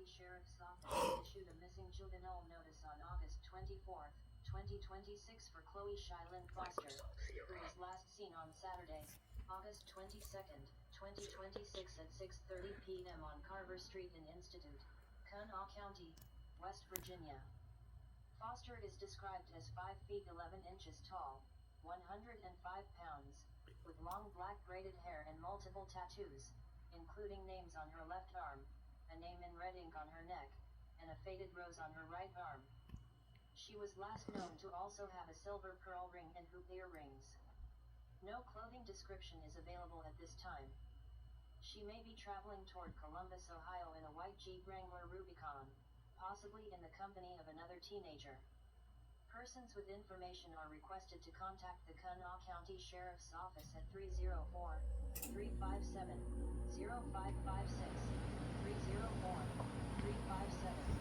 County Sheriff's Office issued a missing juvenile notice on August 24, 2026 for Chloe Shylin Foster, who was last seen on Saturday, August 22, 2026 at 6:30 p.m. on Carver Street in Institute, Kanawha County, West Virginia. Foster is described as 5 feet 11 inches tall, 105 pounds, with long black braided hair and multiple tattoos, including names on her left arm, a name in red ink on her neck, and a faded rose on her right arm. She was last known to also have a silver pearl ring and hoop earrings. No clothing description is available at this time. She may be traveling toward Columbus, Ohio in a white Jeep Wrangler Rubicon, possibly in the company of another teenager. Persons with information are requested to contact the Kanawha County Sheriff's Office at 304-357-0556, 304-357-0556.